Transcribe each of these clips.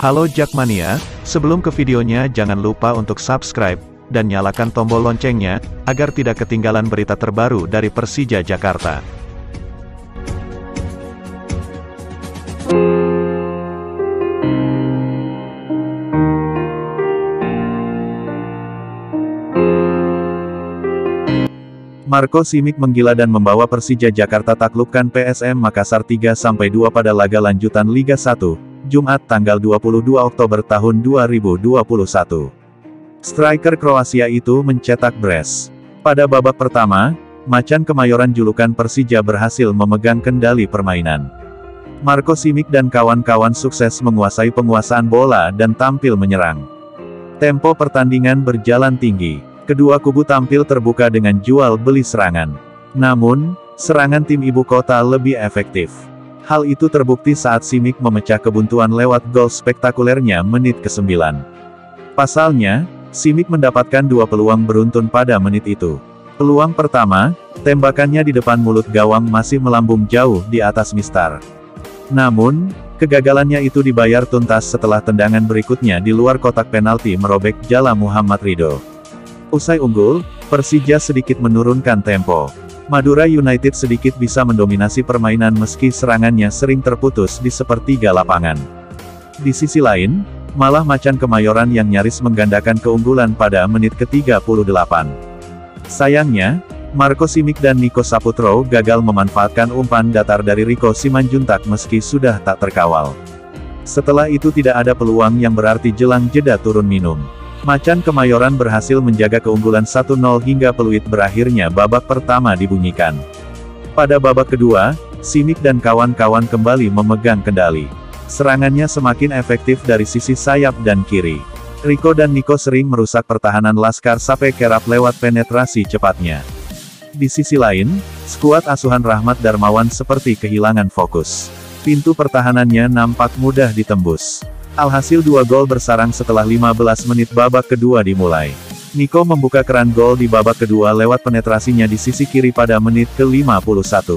Halo Jakmania, sebelum ke videonya jangan lupa untuk subscribe, dan nyalakan tombol loncengnya, agar tidak ketinggalan berita terbaru dari Persija Jakarta. Marco Simic menggila dan membawa Persija Jakarta taklukkan PSM Makassar 3-2 pada laga lanjutan Liga 1, Jumat tanggal 22 Oktober tahun 2021. Striker Kroasia itu mencetak brace. Pada babak pertama, Macan Kemayoran julukan Persija berhasil memegang kendali permainan. Marco Simic dan kawan-kawan sukses menguasai penguasaan bola dan tampil menyerang. Tempo pertandingan berjalan tinggi. Kedua kubu tampil terbuka dengan jual beli serangan. Namun, serangan tim ibu kota lebih efektif. Hal itu terbukti saat Simic memecah kebuntuan lewat gol spektakulernya menit ke-9. Pasalnya, Simic mendapatkan dua peluang beruntun pada menit itu. Peluang pertama, tembakannya di depan mulut gawang masih melambung jauh di atas mistar. Namun, kegagalannya itu dibayar tuntas setelah tendangan berikutnya di luar kotak penalti merobek jala Muhammad Ridho. Usai unggul, Persija sedikit menurunkan tempo. Madura United sedikit bisa mendominasi permainan meski serangannya sering terputus di sepertiga lapangan. Di sisi lain, malah Macan Kemayoran yang nyaris menggandakan keunggulan pada menit ke-38. Sayangnya, Marco Simic dan Nico Saputro gagal memanfaatkan umpan datar dari Rico Simanjuntak meski sudah tak terkawal. Setelah itu tidak ada peluang yang berarti jelang jeda turun minum. Macan Kemayoran berhasil menjaga keunggulan 1-0 hingga peluit berakhirnya babak pertama dibunyikan. Pada babak kedua, Simic dan kawan-kawan kembali memegang kendali. Serangannya semakin efektif dari sisi sayap dan kiri. Rico dan Nico sering merusak pertahanan Laskar sampai kerap lewat penetrasi cepatnya. Di sisi lain, skuad asuhan Rahmat Darmawan seperti kehilangan fokus. Pintu pertahanannya nampak mudah ditembus. Alhasil dua gol bersarang setelah 15 menit babak kedua dimulai. Nico membuka keran gol di babak kedua lewat penetrasinya di sisi kiri pada menit ke-51.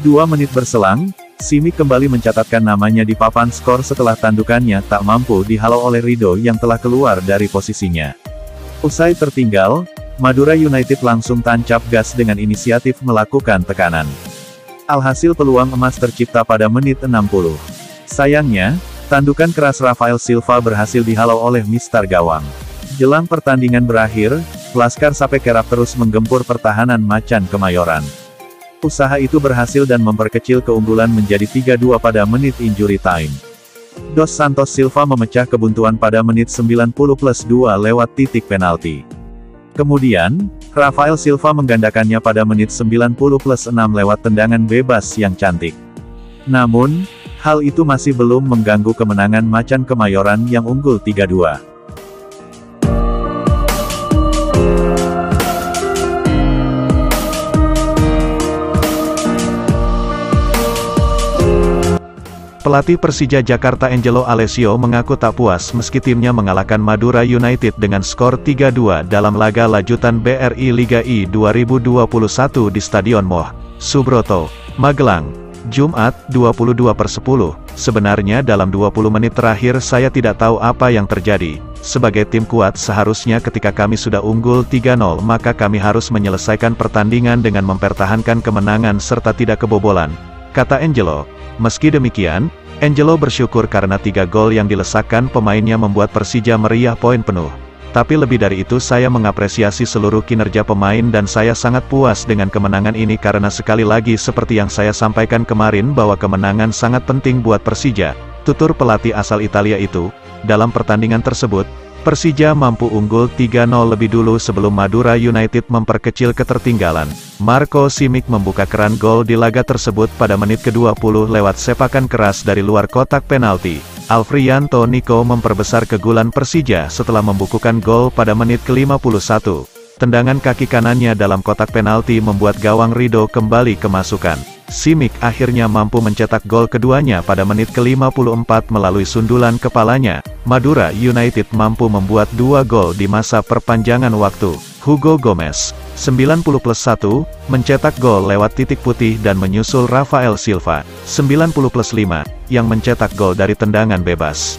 2 menit berselang, Simic kembali mencatatkan namanya di papan skor setelah tandukannya tak mampu dihalau oleh Ridho yang telah keluar dari posisinya. Usai tertinggal, Madura United langsung tancap gas dengan inisiatif melakukan tekanan. Alhasil peluang emas tercipta pada menit 60. Sayangnya, tandukan keras Rafael Silva berhasil dihalau oleh mistar gawang. Jelang pertandingan berakhir, Laskar sampai kerap terus menggempur pertahanan Macan Kemayoran. Usaha itu berhasil dan memperkecil keunggulan menjadi 3-2 pada menit injury time. Dos Santos Silva memecah kebuntuan pada menit 90+2 lewat titik penalti. Kemudian, Rafael Silva menggandakannya pada menit 90+6 lewat tendangan bebas yang cantik. Namun, hal itu masih belum mengganggu kemenangan Macan Kemayoran yang unggul 3-2. Pelatih Persija Jakarta Angelo Alessio mengaku tak puas meski timnya mengalahkan Madura United dengan skor 3-2 dalam laga lanjutan BRI Liga I 2021 di Stadion Moh Subroto, Magelang. Jumat, 22/10, sebenarnya dalam 20 menit terakhir saya tidak tahu apa yang terjadi. Sebagai tim kuat seharusnya ketika kami sudah unggul 3-0 maka kami harus menyelesaikan pertandingan dengan mempertahankan kemenangan serta tidak kebobolan, kata Angelo. Meski demikian, Angelo bersyukur karena 3 gol yang dilesakkan pemainnya membuat Persija meriah poin penuh. Tapi lebih dari itu saya mengapresiasi seluruh kinerja pemain dan saya sangat puas dengan kemenangan ini karena sekali lagi seperti yang saya sampaikan kemarin bahwa kemenangan sangat penting buat Persija, tutur pelatih asal Italia itu. Dalam pertandingan tersebut, Persija mampu unggul 3-0 lebih dulu sebelum Madura United memperkecil ketertinggalan. Marco Simic membuka keran gol di laga tersebut pada menit ke-20 lewat sepakan keras dari luar kotak penalti. Alfrianto Nico memperbesar keunggulan Persija setelah membukukan gol pada menit ke-51. Tendangan kaki kanannya dalam kotak penalti membuat gawang Ridho kembali kemasukan. Simic akhirnya mampu mencetak gol keduanya pada menit ke-54 melalui sundulan kepalanya. Madura United mampu membuat 2 gol di masa perpanjangan waktu. Hugo Gomez, 90+1, mencetak gol lewat titik putih dan menyusul Rafael Silva, 90+5, yang mencetak gol dari tendangan bebas.